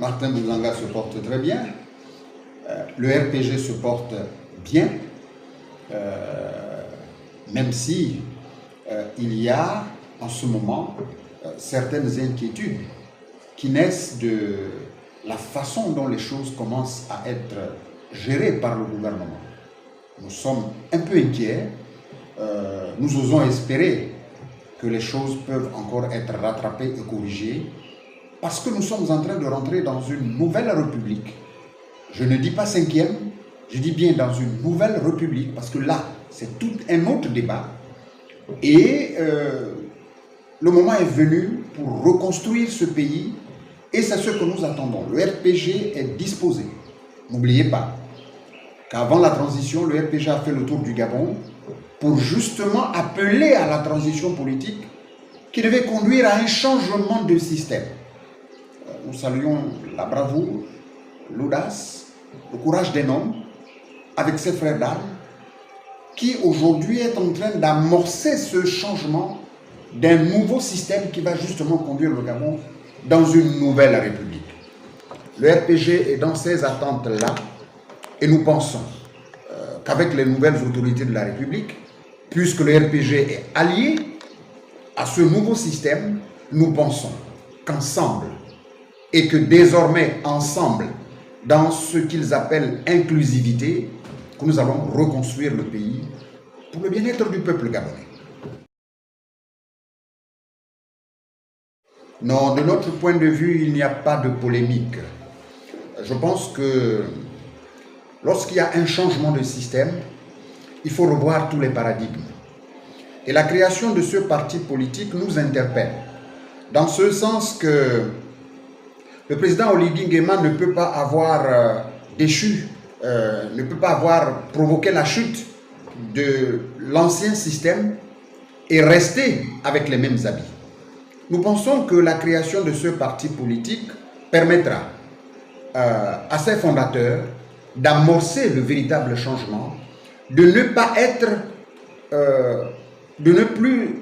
Martin Bouzanga se porte très bien. Le RPG se porte bien. Même si il y a en ce moment certaines inquiétudes qui naissent de la façon dont les choses commencent à être gérées par le gouvernement. Nous sommes un peu inquiets. Nous osons espérer que les choses peuvent encore être rattrapées et corrigées parce que nous sommes en train de rentrer dans une nouvelle république. Je ne dis pas cinquième, je dis bien dans une nouvelle république parce que là, c'est tout un autre débat. Et le moment est venu pour reconstruire ce pays et c'est ce que nous attendons. Le RPG est disposé. N'oubliez pas qu'avant la transition, le RPG a fait le tour du Gabon pour justement appeler à la transition politique qui devait conduire à un changement de système. Nous saluons la bravoure, l'audace, le courage d'un homme avec ses frères d'armes qui aujourd'hui est en train d'amorcer ce changement d'un nouveau système qui va justement conduire le Gabon dans une nouvelle république. Le RPG est dans ces attentes-là et nous pensons qu'avec les nouvelles autorités de la République, puisque le RPG est allié à ce nouveau système, nous pensons qu'ensemble et que désormais ensemble, dans ce qu'ils appellent inclusivité, que nous allons reconstruire le pays pour le bien-être du peuple gabonais. Non, de notre point de vue, il n'y a pas de polémique. Je pense que lorsqu'il y a un changement de système, il faut revoir tous les paradigmes. Et la création de ce parti politique nous interpelle, dans ce sens que le président Oligui Nguema ne peut pas avoir ne peut pas avoir provoqué la chute de l'ancien système et rester avec les mêmes habits. Nous pensons que la création de ce parti politique permettra à ses fondateurs d'amorcer le véritable changement, de ne plus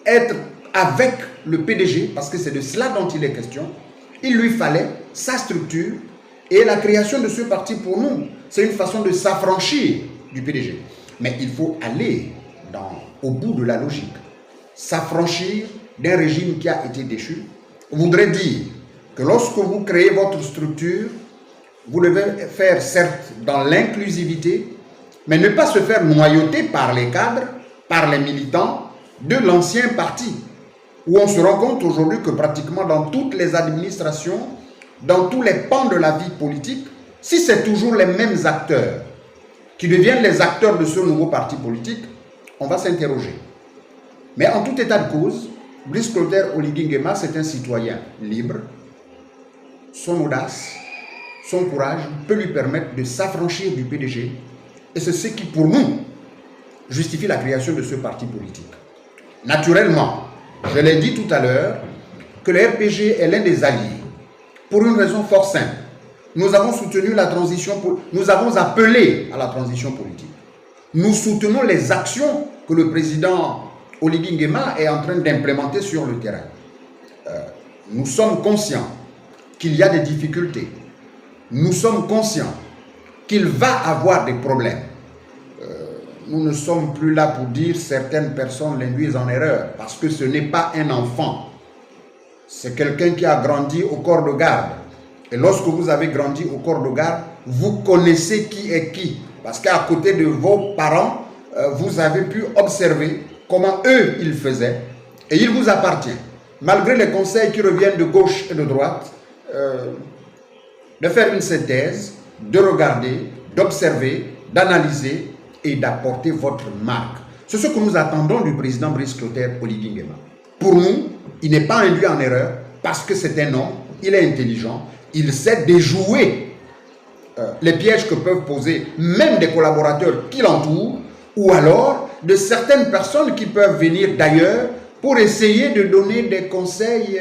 être avec le PDG, parce que c'est de cela dont il est question. Il lui fallait sa structure et la création de ce parti pour nous, c'est une façon de s'affranchir du PDG. Mais il faut aller au bout de la logique. S'affranchir d'un régime qui a été déchu voudrait dire que lorsque vous créez votre structure, vous devez faire certes dans l'inclusivité, mais ne pas se faire noyauter par les cadres, par les militants de l'ancien parti, où on se rend compte aujourd'hui que pratiquement dans toutes les administrations, dans tous les pans de la vie politique, si c'est toujours les mêmes acteurs qui deviennent les acteurs de ce nouveau parti politique, on va s'interroger. Mais en tout état de cause, Brice Clotaire Oligui Nguema, c'est un citoyen libre. Son audace, son courage peut lui permettre de s'affranchir du PDG. Et c'est ce qui, pour nous, justifie la création de ce parti politique. Naturellement, je l'ai dit tout à l'heure, que le RPG est l'un des alliés. Pour une raison fort simple. Nous avons soutenu la transition, nous avons appelé à la transition politique. Nous soutenons les actions que le président Oligui Nguema est en train d'implémenter sur le terrain. Nous sommes conscients qu'il y a des difficultés. Nous sommes conscients qu'il va avoir des problèmes. Nous ne sommes plus là pour dire certaines personnes l'induisent en erreur, parce que ce n'est pas un enfant. C'est quelqu'un qui a grandi au corps de garde. Et lorsque vous avez grandi au corps de garde, vous connaissez qui est qui. Parce qu'à côté de vos parents, vous avez pu observer comment eux, ils faisaient. Et il vous appartient, malgré les conseils qui reviennent de gauche et de droite, de faire une synthèse, de regarder, d'observer, d'analyser et d'apporter votre marque. C'est ce que nous attendons du président Brice Clotaire Oligui Nguema. Pour nous, il n'est pas induit en erreur parce que c'est un homme, il est intelligent, il sait déjouer les pièges que peuvent poser même des collaborateurs qui l'entourent ou alors de certaines personnes qui peuvent venir d'ailleurs pour essayer de donner des conseils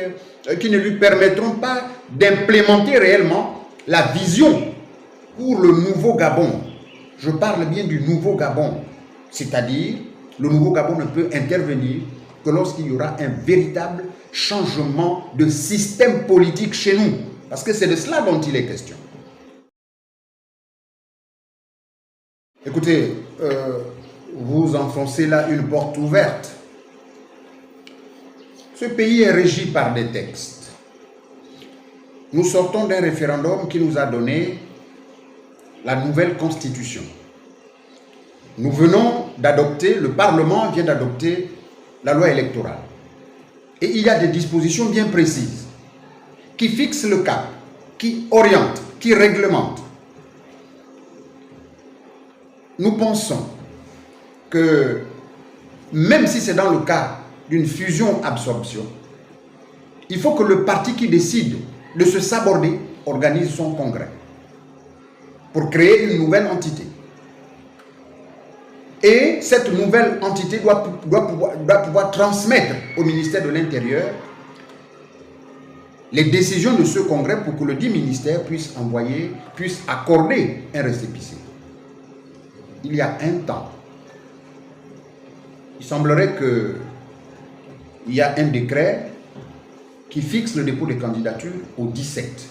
qui ne lui permettront pas d'implémenter réellement la vision pour le nouveau Gabon. Je parle bien du nouveau Gabon, c'est-à-dire le nouveau Gabon ne peut intervenir que lorsqu'il y aura un véritable changement de système politique chez nous. Parce que c'est de cela dont il est question. Écoutez, vous enfoncez là une porte ouverte. Ce pays est régi par des textes. Nous sortons d'un référendum qui nous a donné la nouvelle constitution. Nous venons d'adopter, le Parlement vient d'adopter la loi électorale. Et il y a des dispositions bien précises qui fixent le cap, qui orientent, qui réglementent. Nous pensons que même si c'est dans le cas d'une fusion-absorption, il faut que le parti qui décide de se saborder organise son congrès pour créer une nouvelle entité. Et cette nouvelle entité doit pouvoir transmettre au ministère de l'Intérieur les décisions de ce congrès pour que le dit ministère puisse accorder un récépissé. Il y a un temps, il semblerait qu'il y a un décret qui fixe le dépôt des candidatures au 17.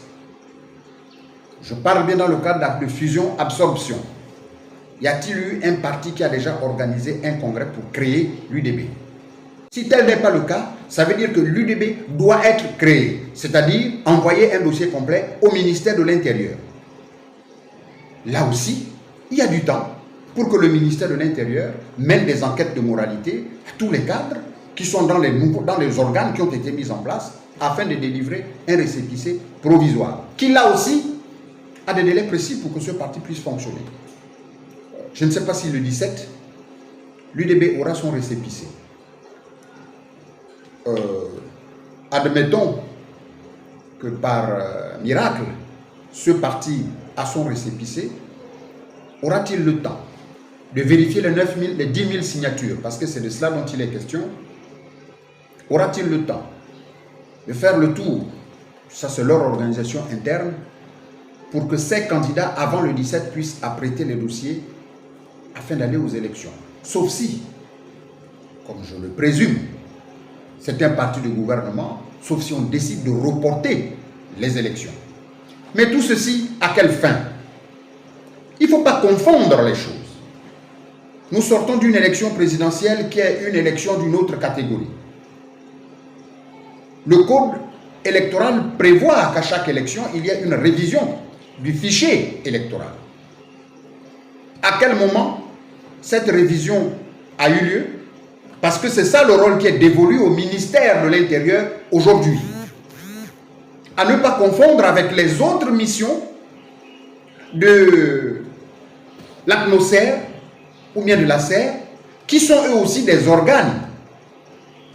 Je parle bien dans le cadre de fusion-absorption. Y a-t-il eu un parti qui a déjà organisé un congrès pour créer l'UDB? Si tel n'est pas le cas, ça veut dire que l'UDB doit être créé, c'est-à-dire envoyer un dossier complet au ministère de l'Intérieur. Là aussi, il y a du temps pour que le ministère de l'Intérieur mène des enquêtes de moralité à tous les cadres qui sont dans les organes qui ont été mis en place afin de délivrer un récépissé provisoire, qui là aussi a des délais précis pour que ce parti puisse fonctionner. Je ne sais pas si le 17, l'UDB aura son récépissé. Admettons que par miracle, ce parti a son récépissé. Aura-t-il le temps de vérifier les 10 000 signatures, parce que c'est de cela dont il est question? Aura-t-il le temps de faire le tour, ça c'est leur organisation interne, pour que ces candidats avant le 17 puissent apprêter les dossiers afin d'aller aux élections? Sauf si, comme je le présume, c'est un parti de gouvernement, sauf si on décide de reporter les élections. Mais tout ceci, à quelle fin? Il ne faut pas confondre les choses. Nous sortons d'une élection présidentielle qui est une élection d'une autre catégorie. Le code électoral prévoit qu'à chaque élection, il y a une révision du fichier électoral. À quel moment cette révision a eu lieu? Parce que c'est ça le rôle qui est dévolu au ministère de l'Intérieur aujourd'hui. À ne pas confondre avec les autres missions de l'atmosphère ou bien de la serre, qui sont eux aussi des organes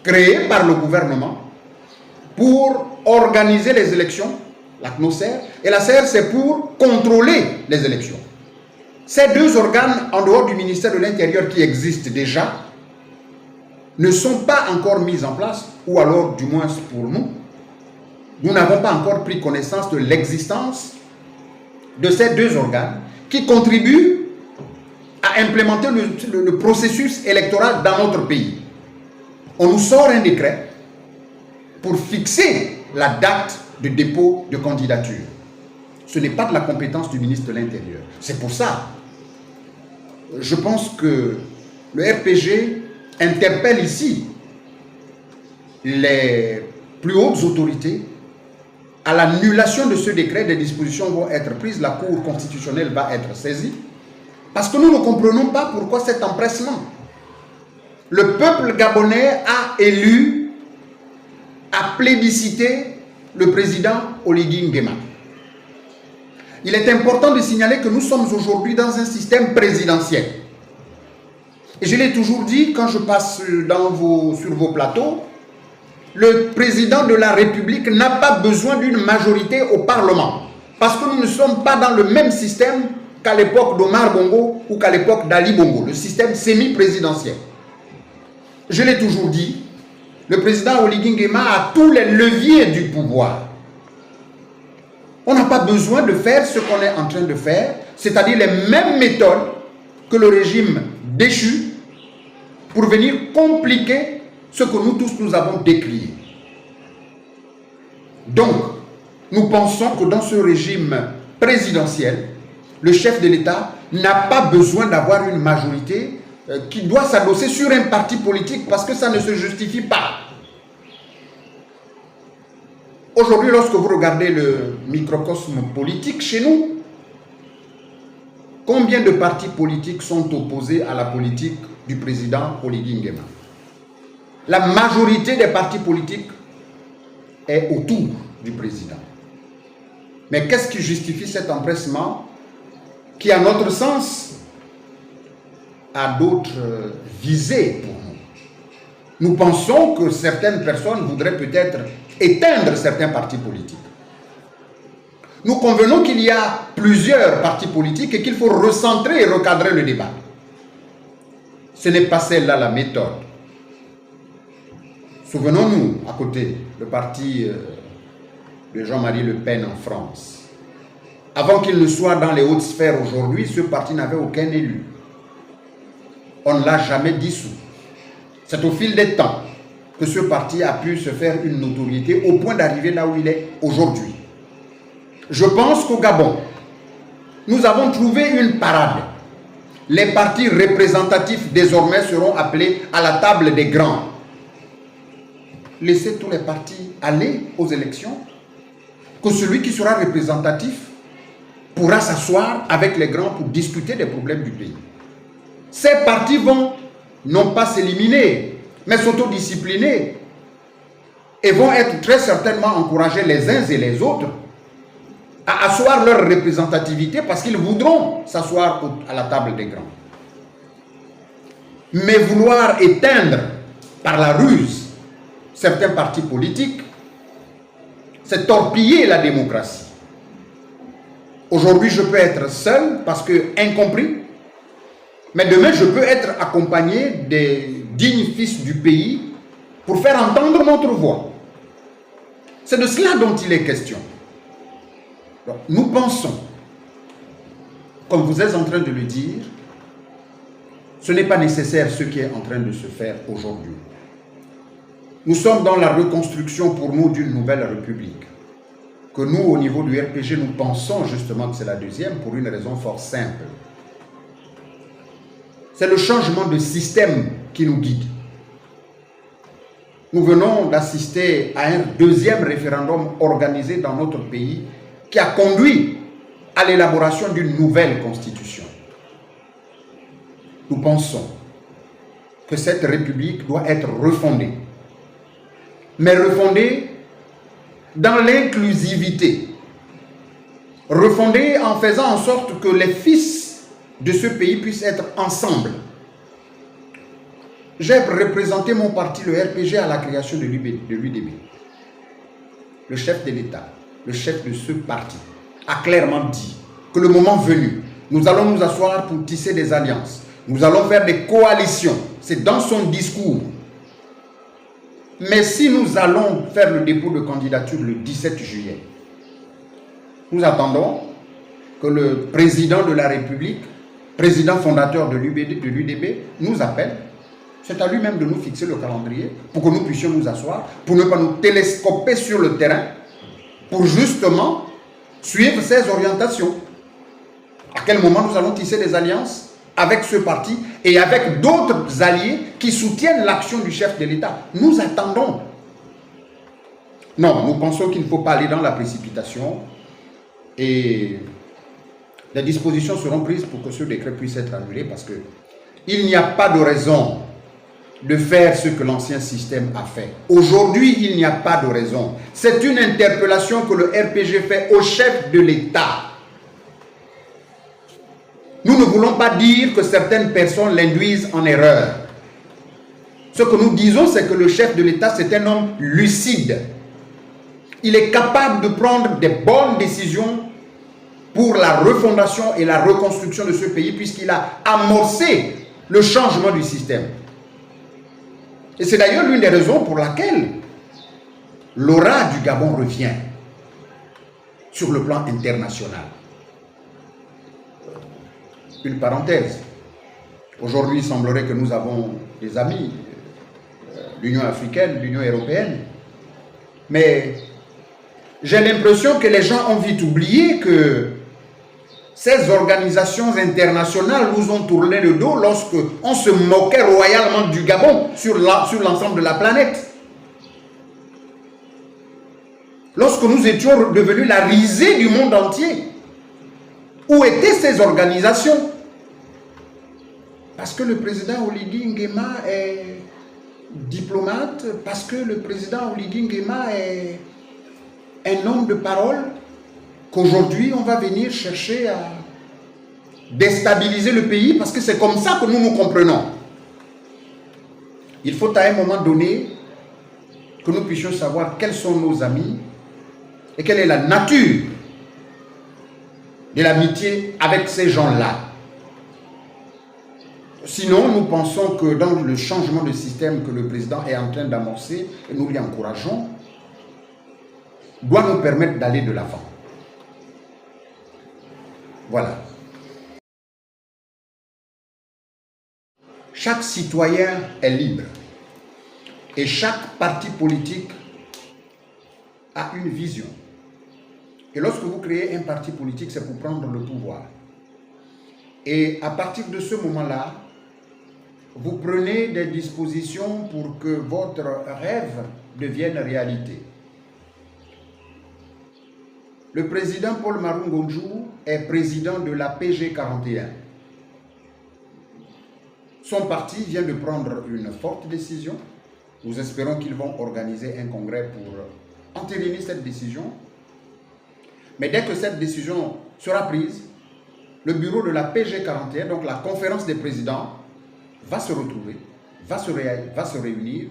créés par le gouvernement pour organiser les élections. L'atmosphère et la serre, c'est pour contrôler les élections. Ces deux organes, en dehors du ministère de l'Intérieur qui existent déjà, ne sont pas encore mis en place, ou alors du moins pour nous, nous n'avons pas encore pris connaissance de l'existence de ces deux organes qui contribuent à implémenter le processus électoral dans notre pays. On nous sort un décret pour fixer la date de dépôt de candidature. Ce n'est pas de la compétence du ministre de l'Intérieur. C'est pour ça, je pense que le RPG interpelle ici les plus hautes autorités. À l'annulation de ce décret, des dispositions vont être prises, la Cour constitutionnelle va être saisie, parce que nous ne comprenons pas pourquoi cet empressement. Le peuple gabonais a élu, a plébiscité le président Oligui Nguema. Il est important de signaler que nous sommes aujourd'hui dans un système présidentiel. Et je l'ai toujours dit quand je passe sur vos plateaux, le président de la République n'a pas besoin d'une majorité au Parlement. Parce que nous ne sommes pas dans le même système qu'à l'époque d'Omar Bongo ou qu'à l'époque d'Ali Bongo, le système semi-présidentiel. Je l'ai toujours dit, le président Oligui Nguema a tous les leviers du pouvoir. On n'a pas besoin de faire ce qu'on est en train de faire, c'est-à-dire les mêmes méthodes que le régime déchu pour venir compliquer ce que nous tous nous avons décrié. Donc, Nous pensons que dans ce régime présidentiel, le chef de l'État n'a pas besoin d'avoir une majorité qui doit s'adosser sur un parti politique parce que ça ne se justifie pas. Aujourd'hui, lorsque vous regardez le microcosme politique chez nous, combien de partis politiques sont opposés à la politique du président Oligui Nguema? La majorité des partis politiques est autour du président. Mais qu'est-ce qui justifie cet empressement qui, à notre sens, a d'autres visées pour nous? Nous pensons que certaines personnes voudraient peut-être éteindre certains partis politiques. Nous convenons qu'il y a plusieurs partis politiques et qu'il faut recentrer et recadrer le débat. Ce n'est pas celle-là la méthode. Souvenons-nous, à côté, le parti de Jean-Marie Le Pen en France. Avant qu'il ne soit dans les hautes sphères aujourd'hui, ce parti n'avait aucun élu. On ne l'a jamais dissous. C'est au fil des temps que ce parti a pu se faire une notoriété au point d'arriver là où il est aujourd'hui. Je pense qu'au Gabon, nous avons trouvé une parade. Les partis représentatifs désormais seront appelés à la table des grands. Laissez tous les partis aller aux élections, que celui qui sera représentatif pourra s'asseoir avec les grands pour discuter des problèmes du pays. Ces partis vont non pas s'éliminer, mais s'autodiscipliner et vont être très certainement encouragés les uns et les autres à asseoir leur représentativité parce qu'ils voudront s'asseoir à la table des grands. Mais vouloir éteindre par la ruse certains partis politiques, c'est torpiller la démocratie. Aujourd'hui, je peux être seul parce que incompris, mais demain, je peux être accompagné des dignes fils du pays pour faire entendre notre voix. C'est de cela dont il est question. Donc, nous pensons, comme vous êtes en train de le dire, ce n'est pas nécessaire ce qui est en train de se faire aujourd'hui. Nous sommes dans la reconstruction pour nous d'une nouvelle république. Que nous, au niveau du RPG, nous pensons justement que c'est la deuxième pour une raison fort simple. C'est le changement de système qui nous guide. Nous venons d'assister à un deuxième référendum organisé dans notre pays qui a conduit à l'élaboration d'une nouvelle constitution. Nous pensons que cette république doit être refondée, mais refondée dans l'inclusivité, refondée en faisant en sorte que les fils de ce pays puissent être ensemble. J'ai représenté mon parti, le RPG, à la création de l'UDB. Le chef de l'État, le chef de ce parti, a clairement dit que le moment venu, nous allons nous asseoir pour tisser des alliances. Nous allons faire des coalitions. C'est dans son discours. Mais si nous allons faire le dépôt de candidature le 17 juillet, nous attendons que le président de la République, président fondateur de l'UDB, nous appelle. C'est à lui-même de nous fixer le calendrier pour que nous puissions nous asseoir, pour ne pas nous télescoper sur le terrain, pour justement suivre ses orientations. À quel moment nous allons tisser des alliances avec ce parti et avec d'autres alliés qui soutiennent l'action du chef de l'État. Nous attendons. Non, nous pensons qu'il ne faut pas aller dans la précipitation et les dispositions seront prises pour que ce décret puisse être annulé parce qu'il n'y a pas de raison de faire ce que l'ancien système a fait. Aujourd'hui, il n'y a pas de raison. C'est une interpellation que le RPG fait au chef de l'État. Nous ne voulons pas dire que certaines personnes l'induisent en erreur. Ce que nous disons, c'est que le chef de l'État, c'est un homme lucide. Il est capable de prendre des bonnes décisions pour la refondation et la reconstruction de ce pays, puisqu'il a amorcé le changement du système. Et c'est d'ailleurs l'une des raisons pour laquelle l'aura du Gabon revient sur le plan international. Une parenthèse. Aujourd'hui, il semblerait que nous avons des amis, l'Union africaine, l'Union européenne. Mais j'ai l'impression que les gens ont vite oublié que ces organisations internationales nous ont tourné le dos lorsque on se moquait royalement du Gabon sur l'ensemble de la planète. Lorsque nous étions devenus la risée du monde entier. Où étaient ces organisations? Parce que le président Oligui Nguema est diplomate, parce que le président Oligui Nguema est un homme de parole, qu'aujourd'hui on va venir chercher à déstabiliser le pays, parce que c'est comme ça que nous nous comprenons. Il faut à un moment donné que nous puissions savoir quels sont nos amis et quelle est la nature de l'amitié avec ces gens-là. Sinon, nous pensons que dans le changement de système que le président est en train d'amorcer, et nous l'y encourageons, doit nous permettre d'aller de l'avant. Voilà. Chaque citoyen est libre et chaque parti politique a une vision. Et lorsque vous créez un parti politique, c'est pour prendre le pouvoir. Et à partir de ce moment-là, vous prenez des dispositions pour que votre rêve devienne réalité. Le président Paul Maroun Gondjou est président de la PG 41. Son parti vient de prendre une forte décision. Nous espérons qu'ils vont organiser un congrès pour entériner cette décision. Mais dès que cette décision sera prise, le bureau de la PG 41, donc la conférence des présidents, va se retrouver, va se réunir,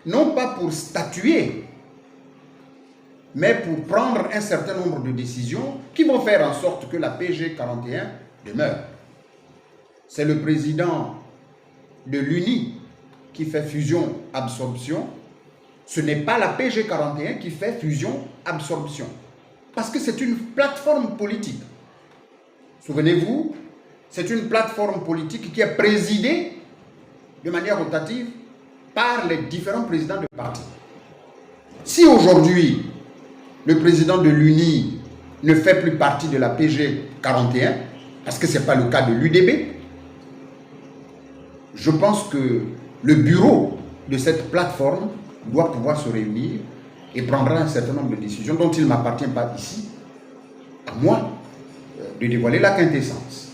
non pas pour statuer, mais pour prendre un certain nombre de décisions qui vont faire en sorte que la PG 41 demeure. C'est le président de l'UNI qui fait fusion-absorption. Ce n'est pas la PG 41 qui fait fusion-absorption. Parce que c'est une plateforme politique. Souvenez-vous, c'est une plateforme politique qui est présidée de manière rotative par les différents présidents de partis. Si aujourd'hui, le président de l'UNI ne fait plus partie de la PG 41, parce que ce n'est pas le cas de l'UDB, je pense que le bureau de cette plateforme doit pouvoir se réunir et prendra un certain nombre de décisions dont il ne m'appartient pas ici, à moi, de dévoiler la quintessence.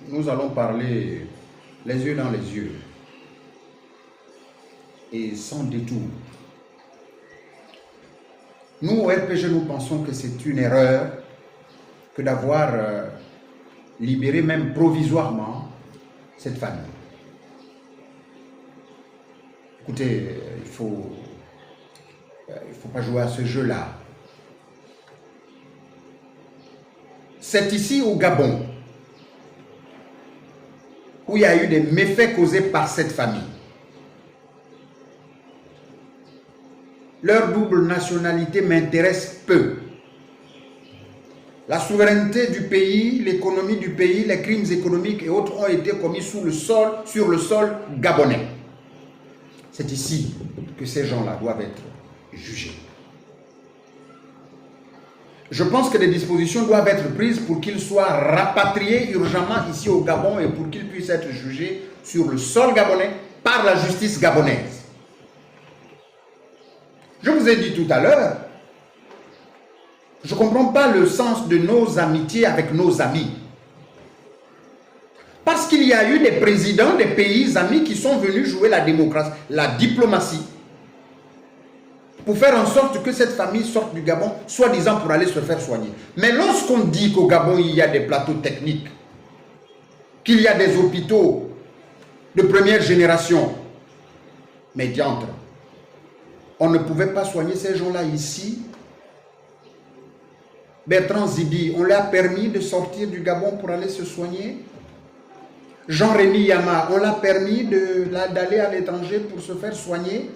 Nous allons parler les yeux dans les yeux et sans détour. Nous, au RPG, nous pensons que c'est une erreur que d'avoir libéré même provisoirement cette famille. Écoutez, il faut pas jouer à ce jeu-là. C'est ici au Gabon où il y a eu des méfaits causés par cette famille. Leur double nationalité m'intéresse peu. La souveraineté du pays, l'économie du pays, les crimes économiques et autres ont été commis sur le sol gabonais. C'est ici que ces gens-là doivent être jugés. Je pense que des dispositions doivent être prises pour qu'ils soient rapatriés urgemment ici au Gabon et pour qu'ils puissent être jugés sur le sol gabonais par la justice gabonaise. Je vous ai dit tout à l'heure, je ne comprends pas le sens de nos amitiés avec nos amis. Parce qu'il y a eu des présidents des pays amis qui sont venus jouer la démocratie, la diplomatie, pour faire en sorte que cette famille sorte du Gabon, soi-disant pour aller se faire soigner. Mais lorsqu'on dit qu'au Gabon, il y a des plateaux techniques, qu'il y a des hôpitaux de première génération, mais diantre, on ne pouvait pas soigner ces gens-là ici. Bertrand Zibi, on lui a permis de sortir du Gabon pour aller se soigner. Jean-Rémy Yama, on l'a permis d'aller à l'étranger pour se faire soigner.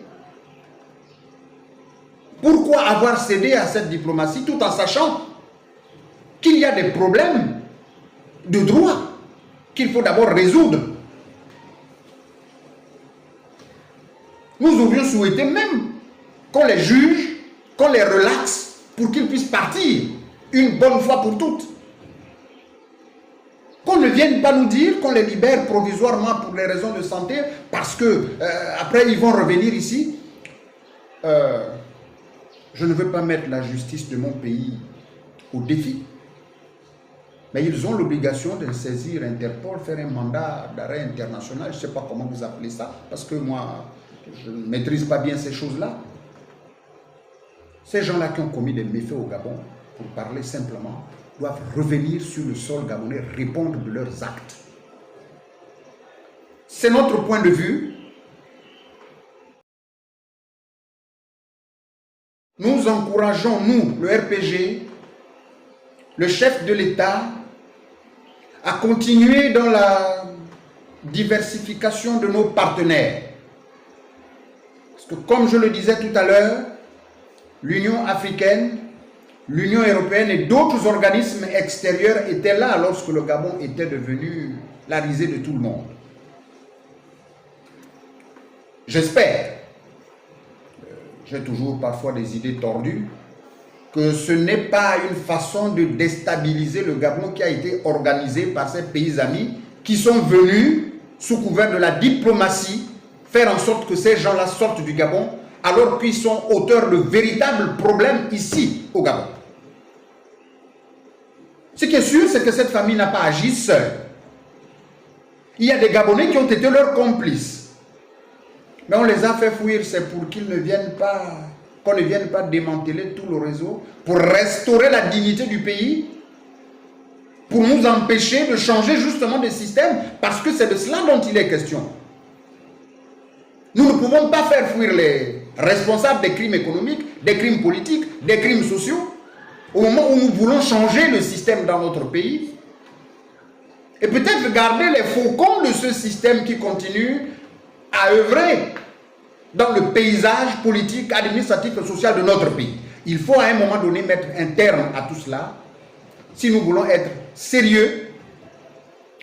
Pourquoi avoir cédé à cette diplomatie tout en sachant qu'il y a des problèmes de droit qu'il faut d'abord résoudre? Nous aurions souhaité même qu'on les juge, qu'on les relaxe pour qu'ils puissent partir une bonne fois pour toutes. Qu'on ne vienne pas nous dire qu'on les libère provisoirement pour les raisons de santé parce que après ils vont revenir ici. Je ne veux pas mettre la justice de mon pays au défi. Mais ils ont l'obligation de saisir Interpol, faire un mandat d'arrêt international. Je ne sais pas comment vous appelez ça, parce que moi, je ne maîtrise pas bien ces choses-là. Ces gens-là qui ont commis des méfaits au Gabon, pour parler simplement, doivent revenir sur le sol gabonais, répondre de leurs actes. C'est notre point de vue. Nous encourageons, nous, le RPG, le chef de l'État, à continuer dans la diversification de nos partenaires. Parce que comme je le disais tout à l'heure, l'Union africaine, l'Union européenne et d'autres organismes extérieurs étaient là lorsque le Gabon était devenu la risée de tout le monde. J'espère, j'ai toujours parfois des idées tordues, que ce n'est pas une façon de déstabiliser le Gabon qui a été organisé par ces pays amis qui sont venus, sous couvert de la diplomatie, faire en sorte que ces gens-là sortent du Gabon alors qu'ils sont auteurs de véritables problèmes ici au Gabon. Ce qui est sûr, c'est que cette famille n'a pas agi seule. Il y a des Gabonais qui ont été leurs complices. Mais on les a fait fuir, c'est pour qu'ils ne viennent pas, qu'on ne vienne pas démanteler tout le réseau, pour restaurer la dignité du pays, pour nous empêcher de changer justement de système, parce que c'est de cela dont il est question. Nous ne pouvons pas faire fuir les responsables des crimes économiques, des crimes politiques, des crimes sociaux, au moment où nous voulons changer le système dans notre pays, et peut-être garder les faucons de ce système qui continue à œuvrer dans le paysage politique, administratif et social de notre pays. Il faut à un moment donné mettre un terme à tout cela si nous voulons être sérieux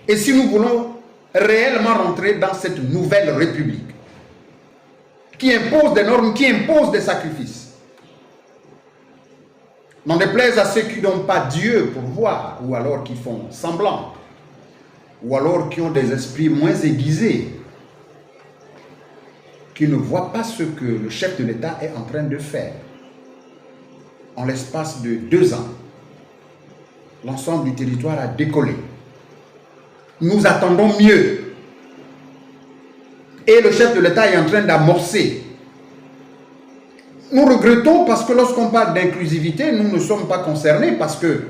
et si nous voulons réellement rentrer dans cette nouvelle république qui impose des normes, qui impose des sacrifices. N'en déplaise à ceux qui n'ont pas Dieu pour voir, ou alors qui font semblant, ou alors qui ont des esprits moins aiguisés, qui ne voient pas ce que le chef de l'État est en train de faire. En l'espace de 2 ans, l'ensemble du territoire a décollé. Nous attendons mieux. Et le chef de l'État est en train d'amorcer. Nous regrettons parce que lorsqu'on parle d'inclusivité, nous ne sommes pas concernés parce que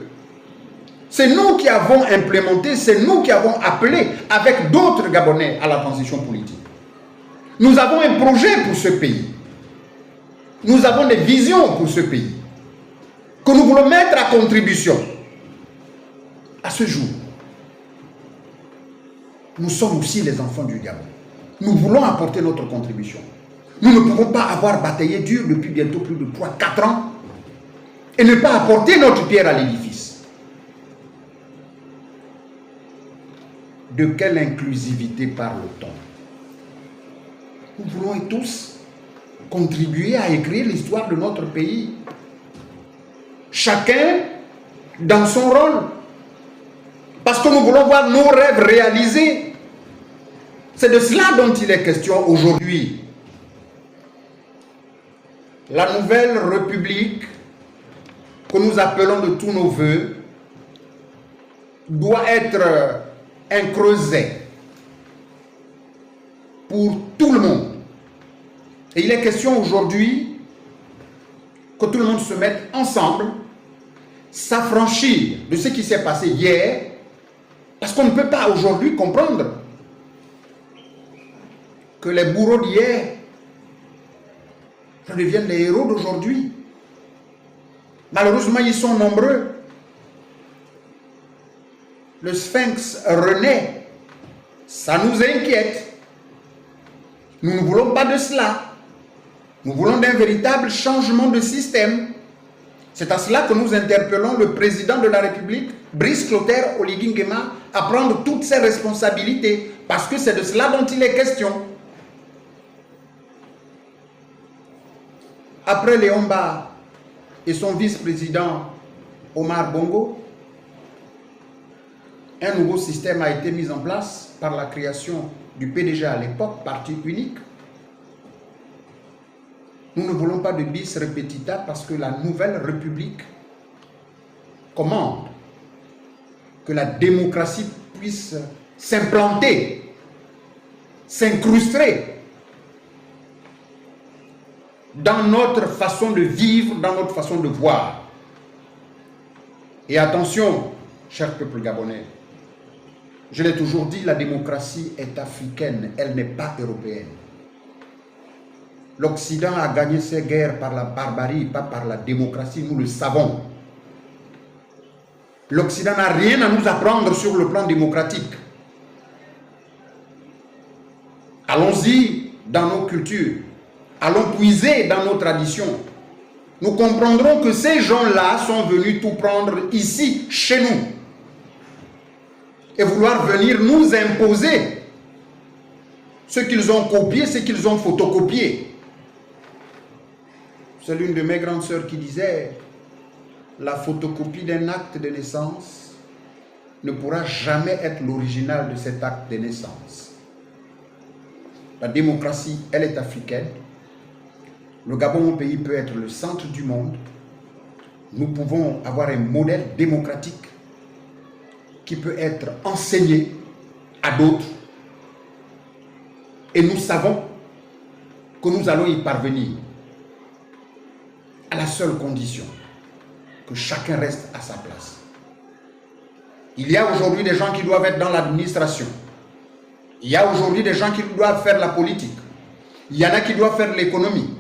c'est nous qui avons implémenté, c'est nous qui avons appelé avec d'autres Gabonais à la transition politique. Nous avons un projet pour ce pays. Nous avons des visions pour ce pays que nous voulons mettre à contribution. À ce jour, nous sommes aussi les enfants du Gabon. Nous voulons apporter notre contribution. Nous ne pouvons pas avoir bataillé dur depuis bientôt plus de 3-4 ans et ne pas apporter notre pierre à l'édifice. De quelle inclusivité parle-t-on? Nous voulons tous contribuer à écrire l'histoire de notre pays. Chacun dans son rôle. Parce que nous voulons voir nos rêves réalisés. C'est de cela dont il est question aujourd'hui. La nouvelle République que nous appelons de tous nos voeux doit être un creuset pour tout le monde. Et il est question aujourd'hui que tout le monde se mette ensemble, s'affranchir de ce qui s'est passé hier, parce qu'on ne peut pas aujourd'hui comprendre que les bourreaux d'hier deviennent les héros d'aujourd'hui. Malheureusement, ils sont nombreux. Le sphinx renaît. Ça nous inquiète. Nous ne voulons pas de cela. Nous voulons d'un véritable changement de système. C'est à cela que nous interpellons le président de la République, Brice Clotaire Oligui Nguema, à prendre toutes ses responsabilités, parce que c'est de cela dont il est question. Après Léomba et son vice-président Omar Bongo, un nouveau système a été mis en place par la création du PDG à l'époque, parti unique. Nous ne voulons pas de bis repetita parce que la nouvelle République commande que la démocratie puisse s'implanter, s'incruster dans notre façon de vivre, dans notre façon de voir. Et attention, cher peuple gabonais, je l'ai toujours dit, la démocratie est africaine, elle n'est pas européenne. L'Occident a gagné ses guerres par la barbarie, pas par la démocratie, nous le savons. L'Occident n'a rien à nous apprendre sur le plan démocratique. Allons-y dans nos cultures, allons puiser dans nos traditions. Nous comprendrons que ces gens-là sont venus tout prendre ici, chez nous, et vouloir venir nous imposer ce qu'ils ont copié, ce qu'ils ont photocopié. C'est l'une de mes grandes sœurs qui disait: la photocopie d'un acte de naissance ne pourra jamais être l'original de cet acte de naissance. La démocratie, elle est africaine. Le Gabon, mon pays, peut être le centre du monde. Nous pouvons avoir un modèle démocratique qui peut être enseigné à d'autres. Et nous savons que nous allons y parvenir à la seule condition que chacun reste à sa place. Il y a aujourd'hui des gens qui doivent être dans l'administration. Il y a aujourd'hui des gens qui doivent faire la politique. Il y en a qui doivent faire l'économie.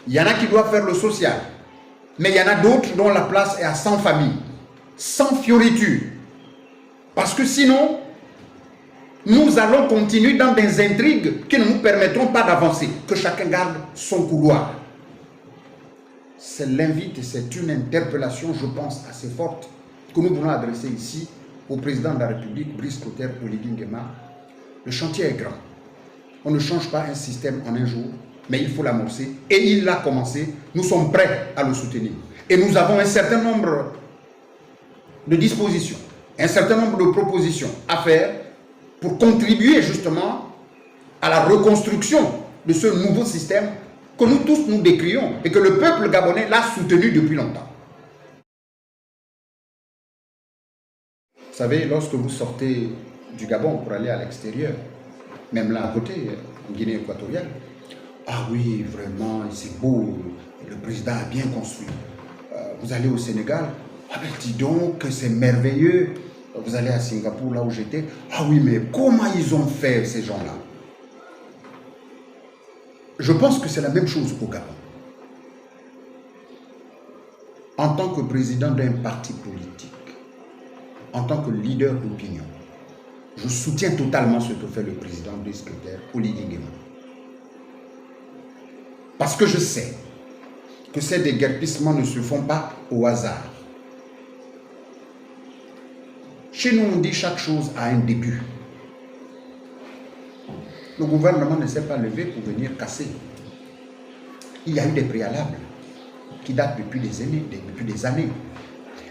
Il y en a qui doivent faire le social. Mais il y en a d'autres dont la place est à 100 familles, sans fioriture. Parce que sinon, nous allons continuer dans des intrigues qui ne nous permettront pas d'avancer. Que chacun garde son couloir. C'est l'invite et c'est une interpellation, je pense, assez forte que nous voulons adresser ici au président de la République, Brice Clotaire Oligui Nguema. Le chantier est grand. On ne change pas un système en un jour, mais il faut l'amorcer. Et il l'a commencé. Nous sommes prêts à le soutenir. Et nous avons un certain nombre de dispositions, un certain nombre de propositions à faire pour contribuer justement à la reconstruction de ce nouveau système que nous tous nous décrions et que le peuple gabonais l'a soutenu depuis longtemps. Vous savez, lorsque vous sortez du Gabon pour aller à l'extérieur, même là à côté, en Guinée équatoriale, ah oui, vraiment, c'est beau, le président a bien construit. Vous allez au Sénégal, ah ben dis donc que c'est merveilleux. Vous allez à Singapour, là où j'étais, ah oui, mais comment ils ont fait ces gens-là? Je pense que c'est la même chose au Gabon. En tant que président d'un parti politique, en tant que leader d'opinion, je soutiens totalement ce que fait le président Brice Clotaire Oligui Nguema. Parce que je sais que ces déguerpissements ne se font pas au hasard. Chez nous, on dit chaque chose a un début. Le gouvernement ne s'est pas levé pour venir casser. Il y a eu des préalables qui datent depuis des années.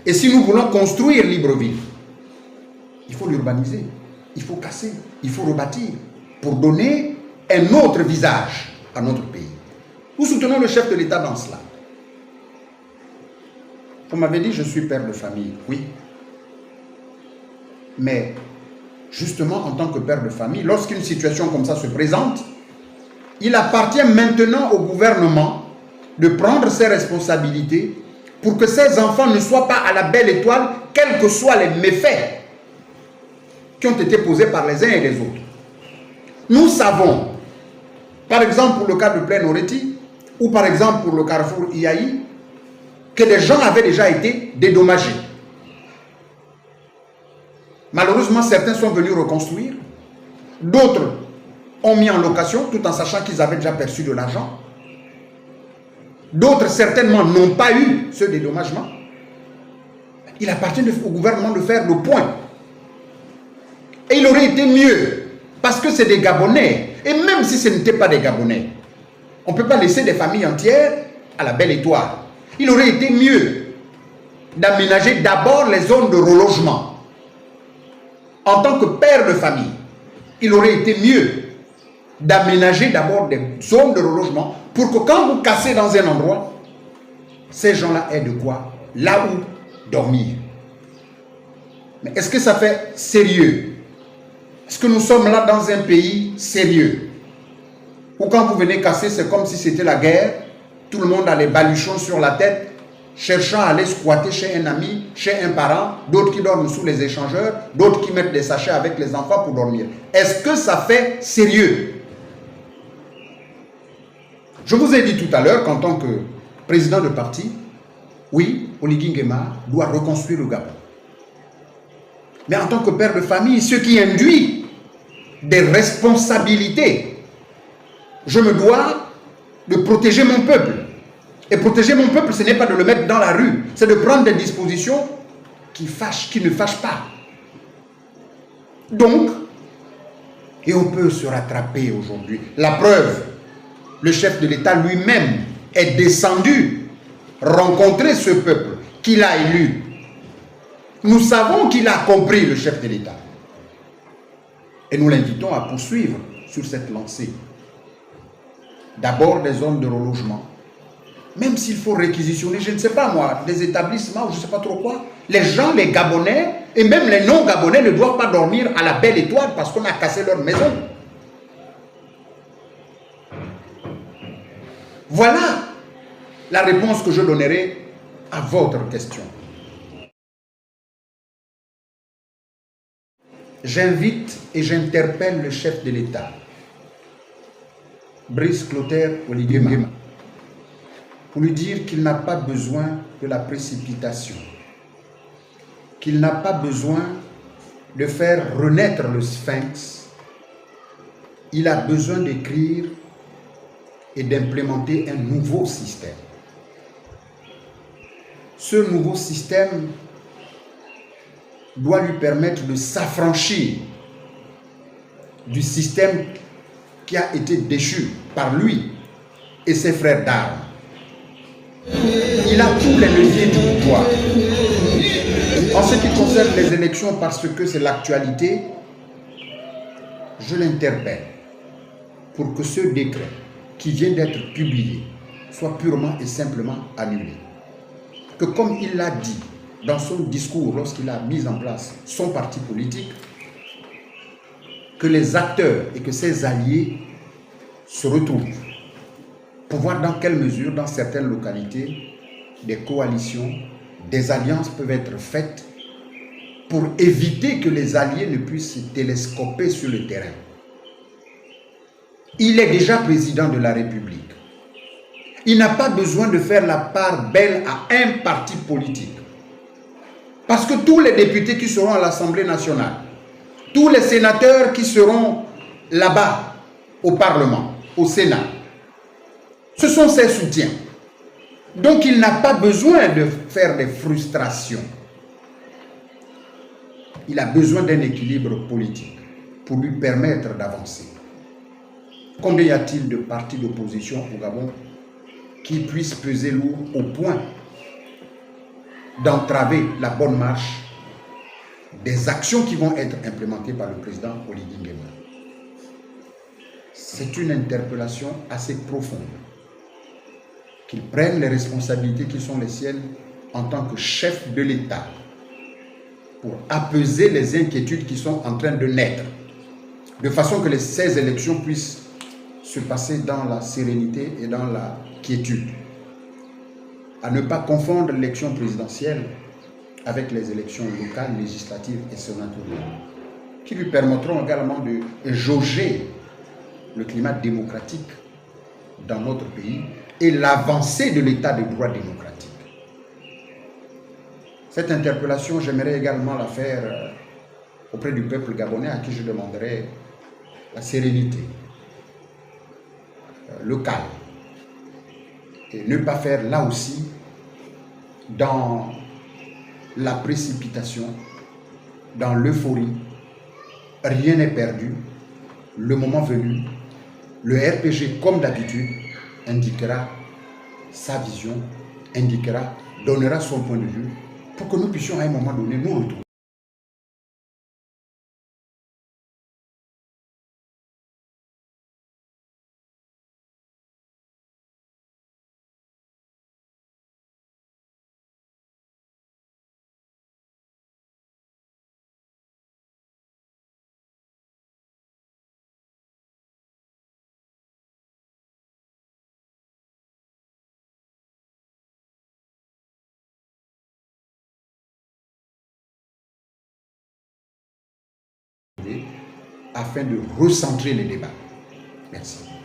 Et si nous voulons construire Libreville, il faut l'urbaniser, il faut casser, il faut rebâtir pour donner un autre visage à notre pays. Nous soutenons le chef de l'État dans cela. Vous m'avez dit, je suis père de famille. Oui. Mais justement, en tant que père de famille, lorsqu'une situation comme ça se présente, il appartient maintenant au gouvernement de prendre ses responsabilités pour que ses enfants ne soient pas à la belle étoile, quels que soient les méfaits qui ont été posés par les uns et les autres. Nous savons, par exemple pour le cas de Plaine Oreti, ou par exemple pour le carrefour Iaï, que des gens avaient déjà été dédommagés. Malheureusement, certains sont venus reconstruire, d'autres ont mis en location tout en sachant qu'ils avaient déjà perçu de l'argent. D'autres certainement n'ont pas eu ce dédommagement. Il appartient au gouvernement de faire le point. Et il aurait été mieux, parce que c'est des Gabonais, et même si ce n'était pas des Gabonais, on ne peut pas laisser des familles entières à la Belle Étoile. Il aurait été mieux d'aménager d'abord les zones de relogement. En tant que père de famille, il aurait été mieux d'aménager d'abord des zones de relogement pour que quand vous cassez dans un endroit, ces gens-là aient de quoi, là où dormir. Mais est-ce que ça fait sérieux? Est-ce que nous sommes là dans un pays sérieux? Ou quand vous venez casser, c'est comme si c'était la guerre, tout le monde a les baluchons sur la tête, cherchant à aller squatter chez un ami, chez un parent, d'autres qui dorment sous les échangeurs, d'autres qui mettent des sachets avec les enfants pour dormir. Est-ce que ça fait sérieux? Je vous ai dit tout à l'heure qu'en tant que président de parti, oui, Oligui Nguema doit reconstruire le Gabon. Mais en tant que père de famille, ce qui induit des responsabilités, je me dois de protéger mon peuple. Et protéger mon peuple, ce n'est pas de le mettre dans la rue, c'est de prendre des dispositions qui ne fâchent pas. Donc, et on peut se rattraper aujourd'hui. La preuve, le chef de l'État lui-même est descendu rencontrer ce peuple qu'il a élu. Nous savons qu'il a compris, le chef de l'État. Et nous l'invitons à poursuivre sur cette lancée. D'abord des zones de relogement. Même s'il faut réquisitionner, je ne sais pas moi, des établissements ou je ne sais pas trop quoi. Les gens, les Gabonais, et même les non-Gabonais ne doivent pas dormir à la Belle Étoile parce qu'on a cassé leur maison. Voilà la réponse que je donnerai à votre question. J'invite et j'interpelle le chef de l'État, Brice Clotaire Oligui Nguema, pour lui dire qu'il n'a pas besoin de la précipitation, qu'il n'a pas besoin de faire renaître le sphinx. Il a besoin d'écrire et d'implémenter un nouveau système. Ce nouveau système doit lui permettre de s'affranchir du système qui a été déchu par lui et ses frères d'armes. Il a tous les leviers du pouvoir. En ce qui concerne les élections, parce que c'est l'actualité, je l'interpelle pour que ce décret qui vient d'être publié soit purement et simplement annulé. Que comme il l'a dit dans son discours lorsqu'il a mis en place son parti politique, que les acteurs et que ses alliés se retrouvent pour voir dans quelle mesure, dans certaines localités, des coalitions, des alliances peuvent être faites pour éviter que les alliés ne puissent se télescoper sur le terrain. Il est déjà président de la République. Il n'a pas besoin de faire la part belle à un parti politique. Parce que tous les députés qui seront à l'Assemblée nationale, tous les sénateurs qui seront là-bas au Parlement, au Sénat, ce sont ses soutiens. Donc il n'a pas besoin de faire des frustrations. Il a besoin d'un équilibre politique pour lui permettre d'avancer. Combien y a-t-il de partis d'opposition au Gabon qui puissent peser lourd au point d'entraver la bonne marche des actions qui vont être implémentées par le président Oligui Nguema? C'est une interpellation assez profonde. Qu'il prenne les responsabilités qui sont les siennes en tant que chef de l'État pour apaiser les inquiétudes qui sont en train de naître, de façon que ces élections puissent se passer dans la sérénité et dans la quiétude. À ne pas confondre l'élection présidentielle avec les élections locales, législatives et sénatoriales, qui lui permettront également de jauger le climat démocratique dans notre pays et l'avancée de l'état de droit démocratique. Cette interpellation, j'aimerais également la faire auprès du peuple gabonais, à qui je demanderai la sérénité, le calme, et ne pas faire là aussi dans la précipitation, dans l'euphorie. Rien n'est perdu. Le moment venu, le RPG, comme d'habitude, indiquera sa vision, indiquera, donnera son point de vue pour que nous puissions à un moment donné nous retrouver. Afin de recentrer les débats. Merci.